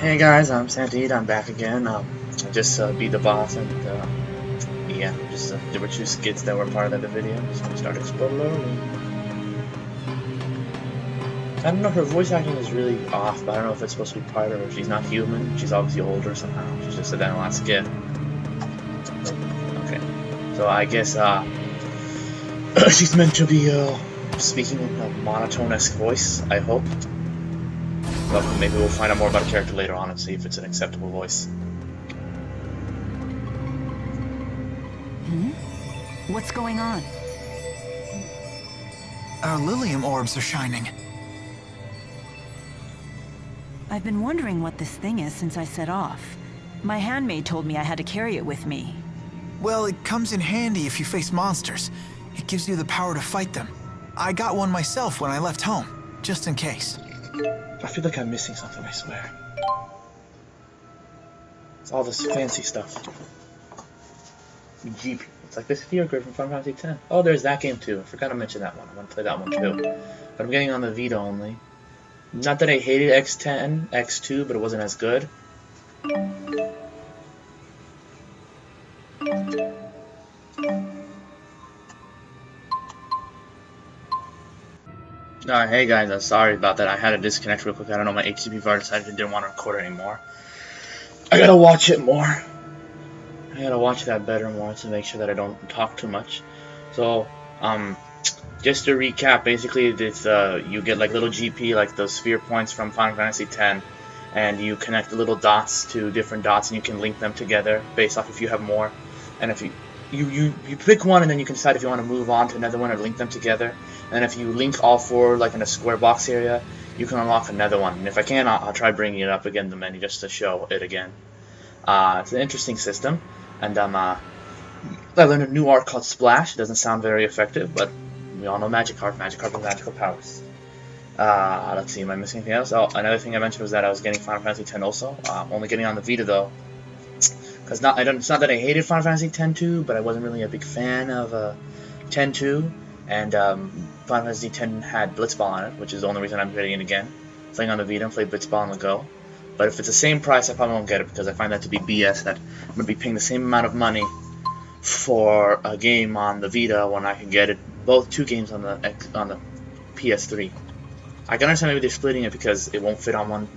Hey guys, I'm Santeed. I'm back again. I just beat the boss, and yeah, there were two skits that were part of the video, so we started exploding. I don't know, her voice acting is really off, but I don't know if it's supposed to be part of her. She's not human. She's obviously older somehow. She's just said that in the last skit. Okay, so I guess she's meant to be speaking in a monotonous voice, I hope. But maybe we'll find out more about the character later on and see if it's an acceptable voice. What's going on? Our Lilium orbs are shining. I've been wondering what this thing is since I set off. My handmaid told me I had to carry it with me. Well, it comes in handy if you face monsters. It gives you the power to fight them. I got one myself when I left home, just in case. I feel like I'm missing something, I swear. It's all this fancy stuff. Jeep. It's like this video grid from Final Fantasy X. Oh, there's that game too. I forgot to mention that one. I want to play that one too. But I'm getting on the Vita only. Not that I hated X10, X2, but it wasn't as good. Hey guys, I'm sorry about that. I had to disconnect real quick. I don't know, my HTTP bar decided it didn't want to record anymore. I gotta watch it more. I gotta watch that better more to make sure that I don't talk too much. So, just to recap, basically, this you get like little GP, like those sphere points from Final Fantasy X, and you connect the little dots to different dots, and you can link them together based off if you have more. And if you pick one, and then you can decide if you want to move on to another one or link them together. And if you link all four, like in a square box area, you can unlock another one. And if I can, I'll try bringing it up again in the menu just to show it again. It's an interesting system, and I learned a new art called Splash. It doesn't sound very effective, but we all know Magic Harp. Magic Harp with magical powers. Let's see, am I missing anything else? Oh, another thing I mentioned was that I was getting Final Fantasy X also. Only getting on the Vita though, because it's not that I hated Final Fantasy X-2, but I wasn't really a big fan of X-2, and Final Fantasy X had Blitzball on it, which is the only reason I'm getting it again. Playing on the Vita and play Blitzball on the go. But if it's the same price, I probably won't get it because I find that to be BS. That I'm gonna be paying the same amount of money for a game on the Vita when I can get it two games on the PS3. I can understand maybe they're splitting it because it won't fit on one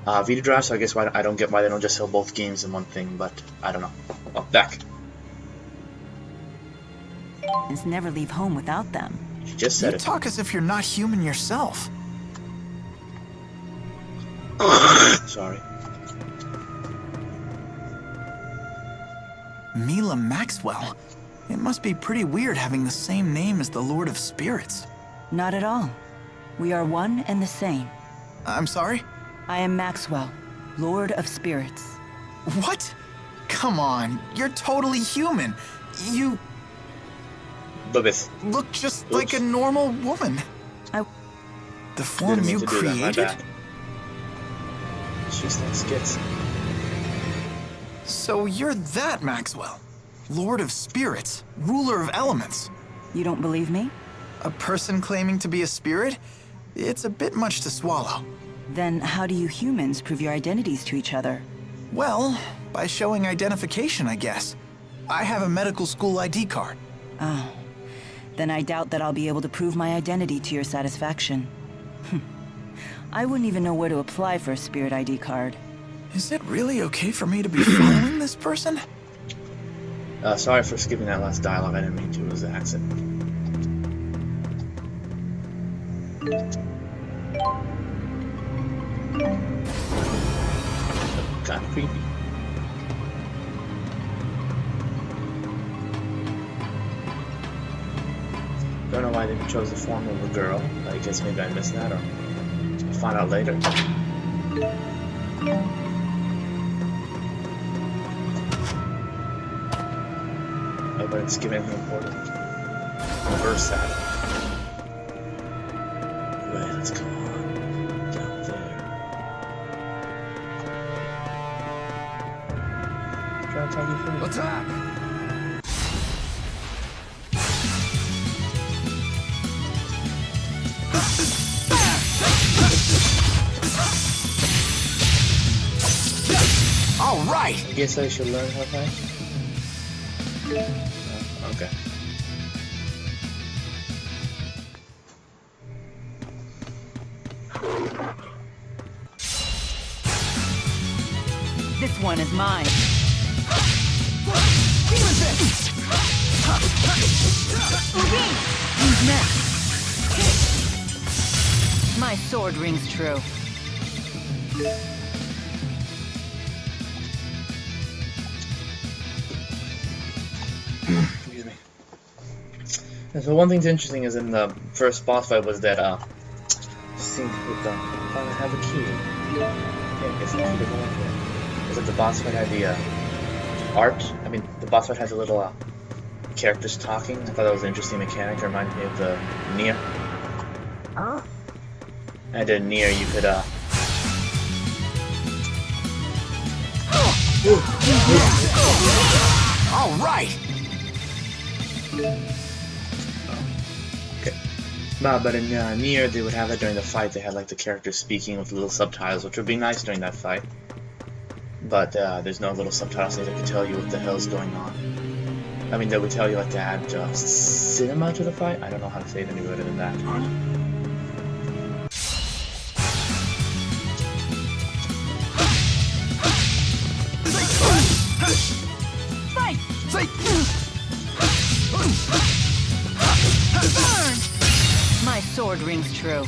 Vita drive, so I guess I don't get why they don't just sell both games in one thing, but I don't know. Oh, back. Never leave home without them. She just said You talk as if you're not human yourself. Sorry. Mila Maxwell. It must be pretty weird having the same name as the Lord of Spirits. Not at all. We are one and the same. I'm sorry? I am Maxwell, Lord of Spirits. What? Come on, you're totally human. You Bubis. look just like a normal woman. The form you created? She's like skits. So you're that Maxwell. Lord of Spirits, ruler of elements. You don't believe me? A person claiming to be a spirit? It's a bit much to swallow. Then how do you humans prove your identities to each other? Well, by showing identification, I guess. I have a medical school ID card. Oh. Then I doubt that I'll be able to prove my identity to your satisfaction. I wouldn't even know where to apply for a spirit ID card. Is it really okay for me to be following this person? Sorry for skipping that last dialogue. I didn't mean to. It was an accident. Kind of creepy. Don't know why they chose the form of a girl. I guess maybe I missed that, or I'll find out later. Oh, but it's giving anything important. Reverse that. Wait, let's go on down there. Try to talk you through. Attack! All right. I guess I should learn how to fight. Oh, okay. This one is mine. Who's next? My sword rings true. Excuse me. And so one thing's interesting is in the first boss fight was that seemed with the I have a key. Yeah, I guess the key to go into it. It's like the boss fight had the art. I mean, the boss fight has a little characters talking. I thought that was an interesting mechanic. It reminded me of the Nier. Huh? And in Nier, you could All right. Okay. But in Nier, they would have that during the fight. They had like the characters speaking with little subtitles, which would be nice during that fight. But there's no little subtitles that can tell you what the hell's going on. I mean, they would tell you like to add cinema to the fight. I don't know how to say it any better than that. My sword rings true.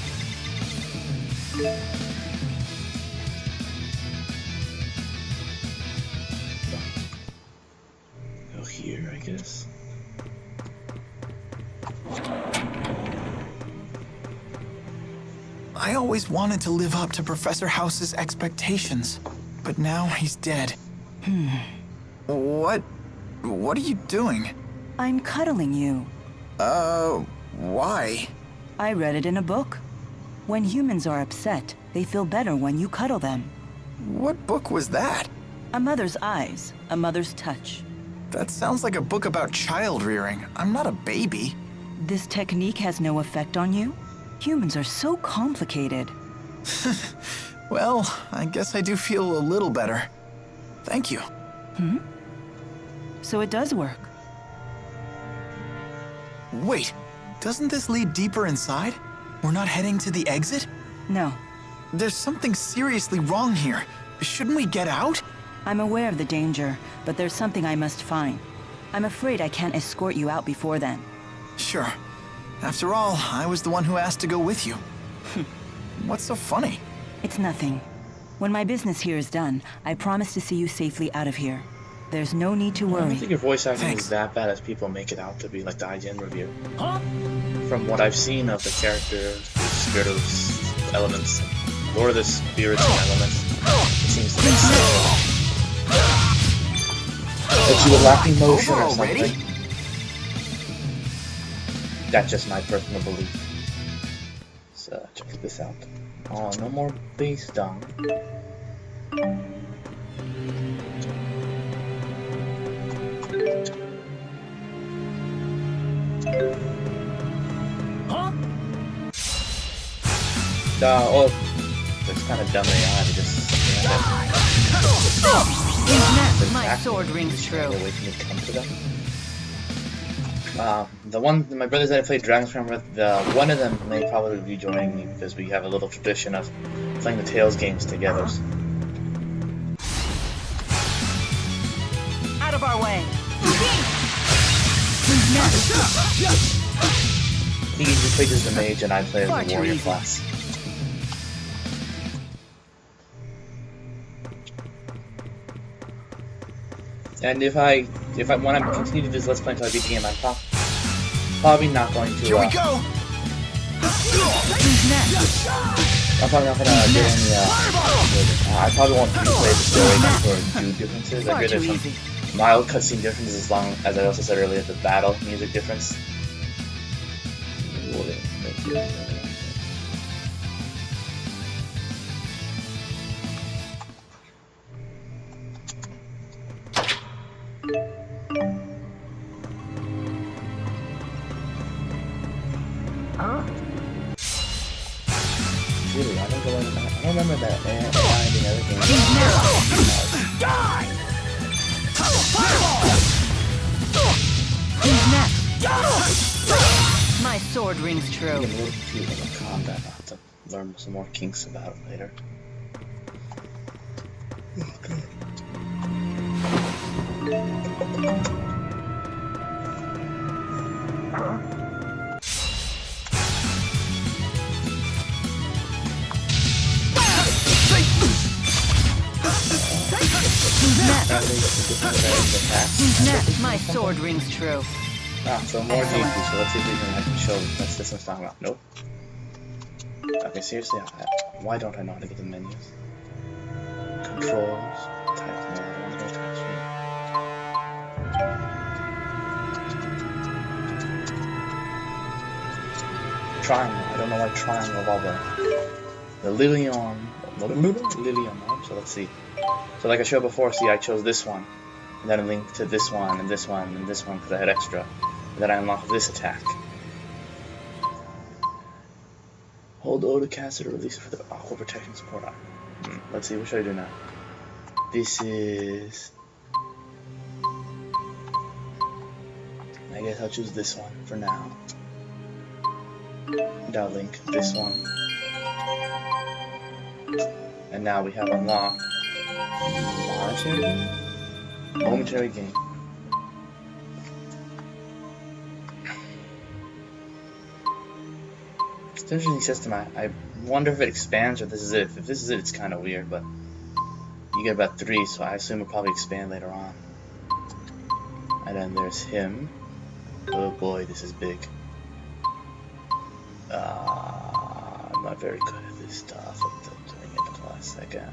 Go here, I guess. I always wanted to live up to Professor House's expectations, but now he's dead. What are you doing? I'm cuddling you. Why? I read it in a book. When humans are upset, they feel better when you cuddle them. What book was that? A mother's eyes, a mother's touch. That sounds like a book about child rearing. I'm not a baby. This technique has no effect on you? Humans are so complicated. Well, I guess I do feel a little better. Thank you. So it does work. Wait, doesn't this lead deeper inside? We're not heading to the exit? No, There's something seriously wrong here. Shouldn't we get out? I'm aware of the danger, but there's something I must find. I'm afraid I can't escort you out before then. Sure. After all, I was the one who asked to go with you. What's so funny? It's nothing. When my business here is done, I promise to see you safely out of here. There's no need to I don't worry. think your voice acting Thanks. is that bad as people make it out to be, like the IGN review. From what I've seen of the character, spirit of elements, Lord of the Spirits and Elements, it seems to make sense. That you were lacking motion or Over already? something. That's just my personal belief. So check this out. Oh, no more bass down. Oh, that's kind of dumb AI to just stand it. My sword rings true. Wait for me to come to them. My brothers that I played Dragon's Crown with, one of them may probably be joining me because we have a little tradition of playing the Tales games together. Out of our way. He usually plays as the mage and I play as Far the too warrior easy. class. And if I want to continue to do this Let's Play until I beat the game, I'm probably not going to. Here we go! I'm probably not gonna do any. I probably won't replay the story for do differences. I Far hear too there's easy. some mild cutscene differences, as long as I also said earlier, the battle music difference. Really, I don't remember that finding everything. rings I'm true. a little confused on the combat. I'll have to learn some more kinks about it later. Oh, God. Who's next? My sword rings true. Ah, so more DP, so let's see if we can actually show that's this one's talking about. Nope. Okay, seriously, why don't I know how to get the menus? Controls, type, no, I don't want to go attachment. Triangle, I don't know why triangle of all the Lilium, so let's see. So like I showed before, see I chose this one, and then I linked to this one, and this one, and this one because I had extra. And then I unlocked this attack. Hold O to cast it or release it for the Aqua Protection Support item. Let's see, what should I do now? This is... I guess I'll choose this one for now. And I'll link this one. And now we have unlocked momentary gain. It's an interesting system. I wonder if it expands or this is it. If this is it, it's kind of weird, but you get about 3, so I assume it'll probably expand later on. And then there's him. Oh boy, this is big. I'm not very good at this stuff. I'm doing it at the last second.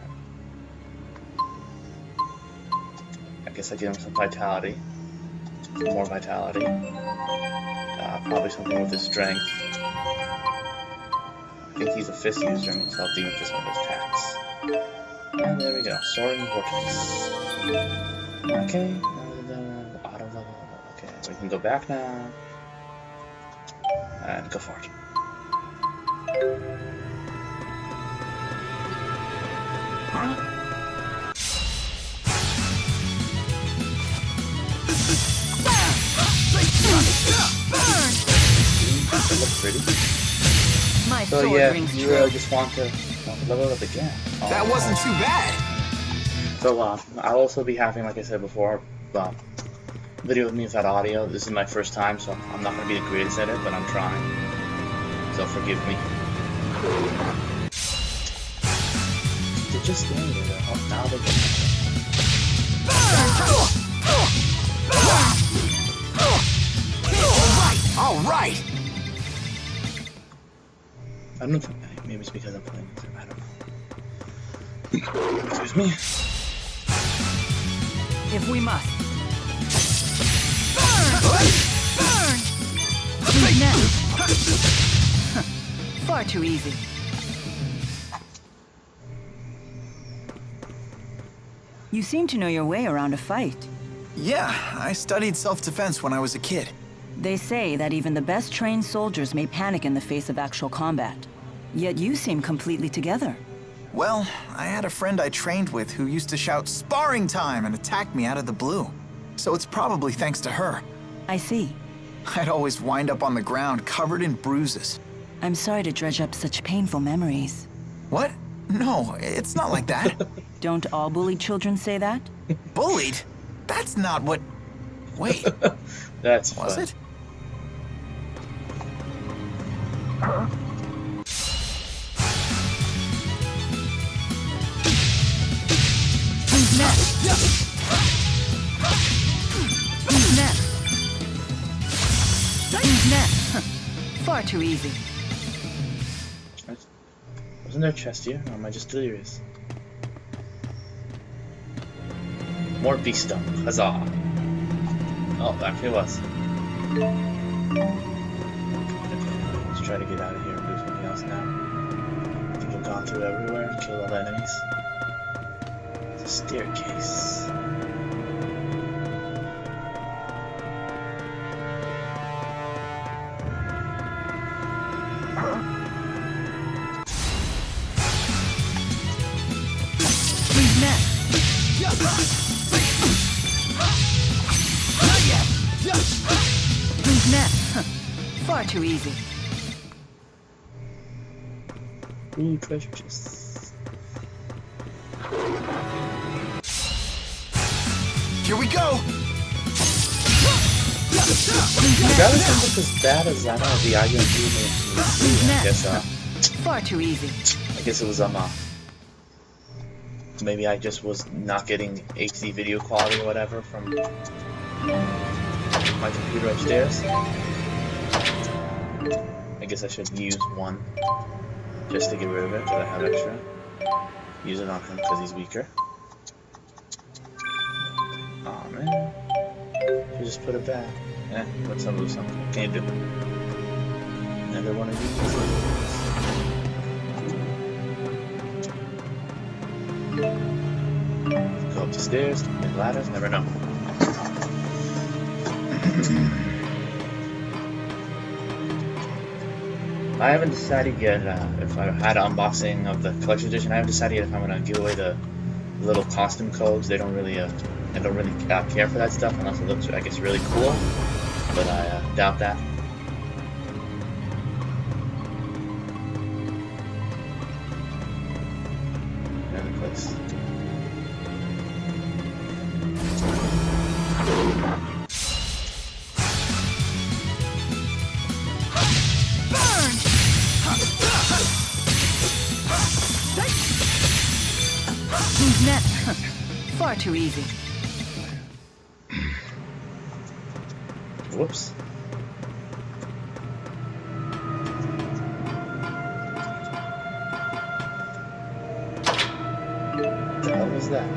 I guess I give him some vitality. Some more vitality. Probably something with his strength. I think he's a fist user, so I'll deal with this one with his attacks. And there we go. Soaring Vortex. Okay. Auto level. Okay, we can go back now. And go for it. That looks pretty. So yeah, you really just want to level up again. That wasn't too bad. So I'll also be having, like I said before, video with me without audio. This is my first time, so I'm not going to be the greatest at it, but I'm trying. So forgive me. They're just landing there. Oh, now they get All right. I don't think, maybe it's because I'm playing this, I don't know. Excuse me. If we must. Burn! Far too easy. You seem to know your way around a fight. Yeah, I studied self-defense when I was a kid. They say that even the best trained soldiers may panic in the face of actual combat. Yet you seem completely together. Well, I had a friend I trained with who used to shout "sparring time" and attack me out of the blue. So it's probably thanks to her. I see. I'd always wind up on the ground covered in bruises. I'm sorry to dredge up such painful memories. What? No, it's not like that. Don't all bullied children say that? Bullied? That's not what... Wait. That's Was fun. it? Who's next? Who's next? Who's next? Far too easy. Wasn't there a chest here? Or am I just delirious? More beast stuff. Huzzah! Oh, actually it was. Okay, let's try to get out of here and do something else now. I think I've gone through everywhere and killed all the enemies. It's a staircase. Who's next? Who's next? Far too easy. Ooh, treasure chests. Here we go! That wasn't as bad as I know the idea of doing it. I guess, Far too easy. I guess it was, maybe I just was not getting HD video quality or whatever from my computer upstairs. I guess I should use one just to get rid of it, because I have extra. Use it on him because he's weaker. Aw, man. Should just put it back. Eh, let's unloose something. What can you do? Another one of these. Go up the stairs, make ladders, never know. I haven't decided yet if I had an unboxing of the collection edition. I haven't decided yet if I'm gonna give away the little costume codes. They don't really, care for that stuff unless it looks, I guess, really cool. But I doubt that. Another place. Who's next? Far too easy. Whoops. What the hell was that?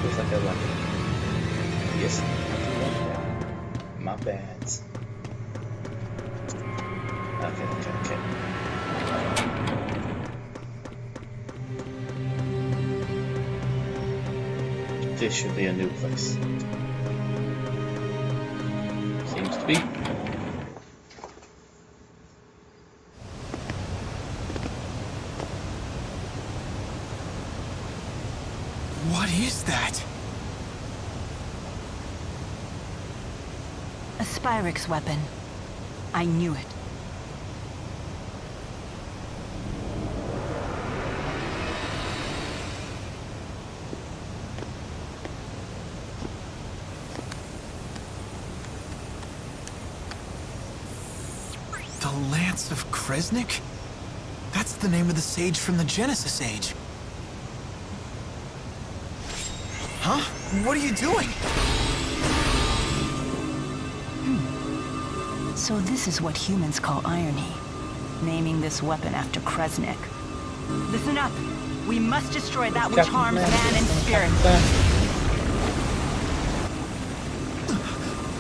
Looks like I like it. Yes, my bads. Okay. This should be a new place. Seems to be. What is that? A Spyrix weapon. I knew it. The Lance of Kresnik? That's the name of the sage from the Genesis Age. Huh? What are you doing? So this is what humans call irony. Naming this weapon after Kresnik. Listen up! We must destroy that which harms man and spirit.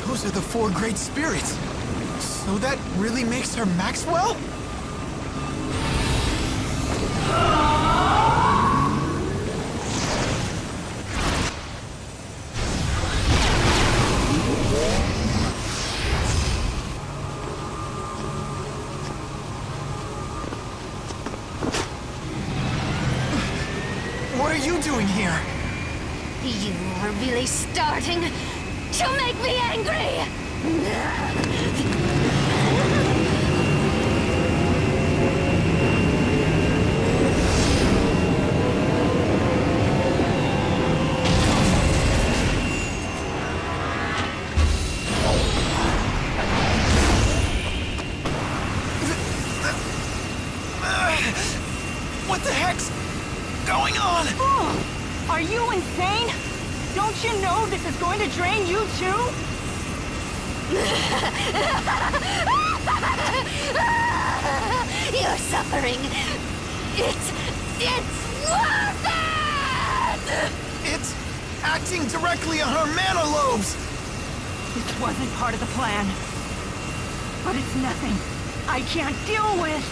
Those are the 4 great spirits. So that really makes her Maxwell? What are you doing here? You are really starting to make me angry! What the heck's going on? Oh, are you insane? Don't you know this is going to drain you too? Your suffering, it's worth it! It's acting directly on her mana lobes! This wasn't part of the plan. But it's nothing I can't deal with.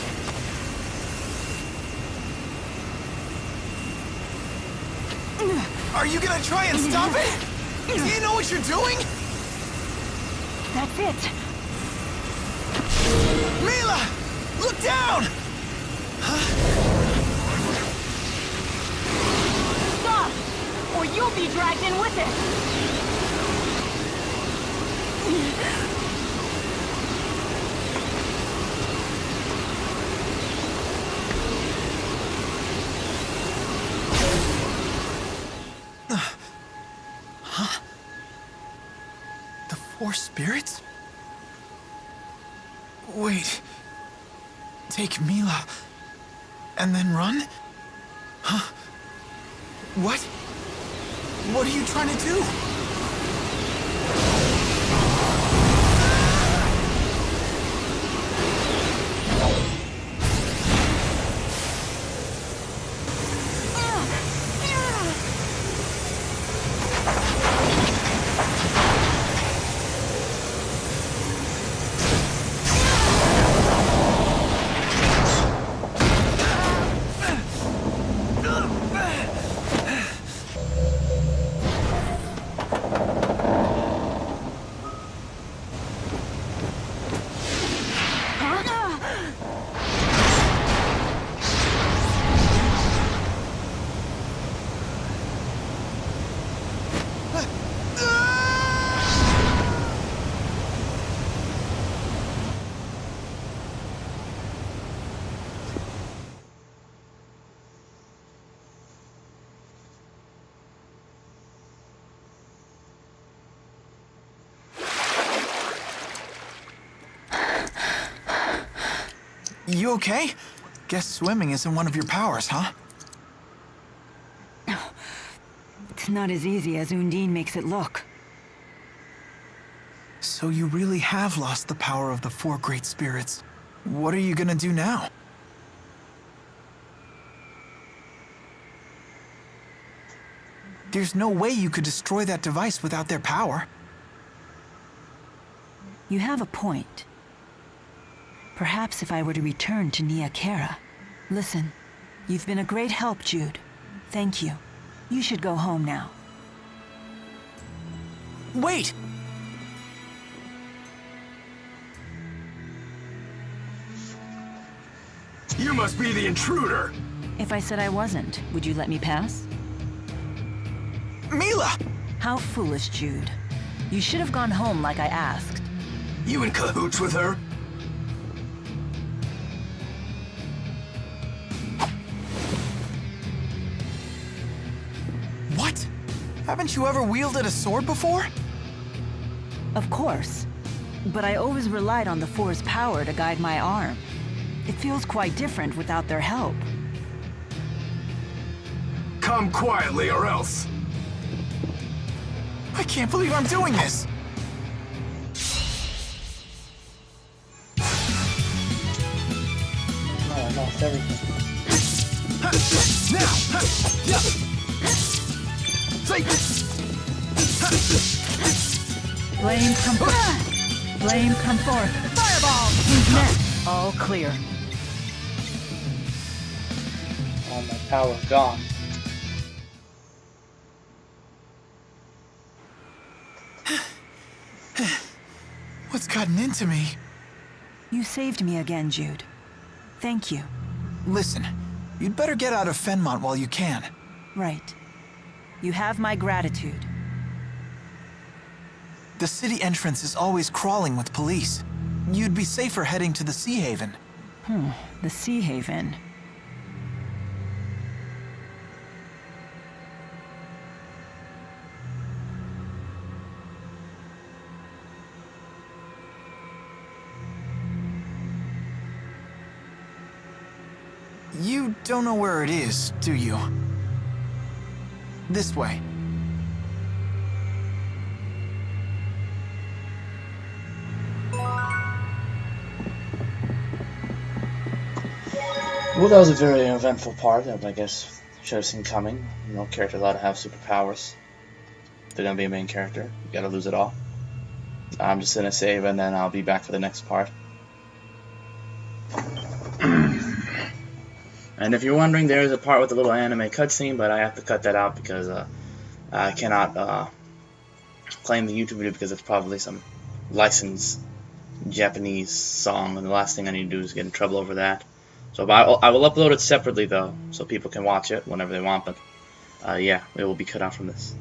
Are you gonna try and stop it? Do you know what you're doing? That's it. Milla! Look down! Stop! Or you'll be dragged in with it! Huh? The 4 spirits? Wait. Take Milla and then run? Huh? What? What are you trying to do? You okay? Guess swimming isn't one of your powers, huh? It's not as easy as Undine makes it look. So you really have lost the power of the 4 great spirits. What are you gonna do now? There's no way you could destroy that device without their power. You have a point. Perhaps if I were to return to Nia Khera. Listen, you've been a great help, Jude. Thank you. You should go home now. Wait! You must be the intruder! If I said I wasn't, would you let me pass? Milla! How foolish, Jude. You should have gone home like I asked. You in cahoots with her? What? Haven't you ever wielded a sword before? Of course. But I always relied on the 4's power to guide my arm. It feels quite different without their help. Come quietly or else. I can't believe I'm doing this! Oh, I lost everything. Now! Flame come forth! Flame come forth! Fireball! Who's next? All clear. All my power gone. What's gotten into me? You saved me again, Jude. Thank you. Listen, you'd better get out of Fenmont while you can. Right. You have my gratitude. The city entrance is always crawling with police. You'd be safer heading to the Sea Haven. The Sea Haven. You don't know where it is, do you? This way. Well, that was a very eventful part that I guess should have seen coming. No character allowed to have superpowers. They're gonna be a main character. You gotta lose it all. I'm just gonna save and then I'll be back for the next part. And if you're wondering, there is a part with a little anime cutscene, but I have to cut that out because I cannot claim the YouTube video because it's probably some licensed Japanese song, and the last thing I need to do is get in trouble over that. So I will upload it separately though, so people can watch it whenever they want. But yeah, it will be cut out from this.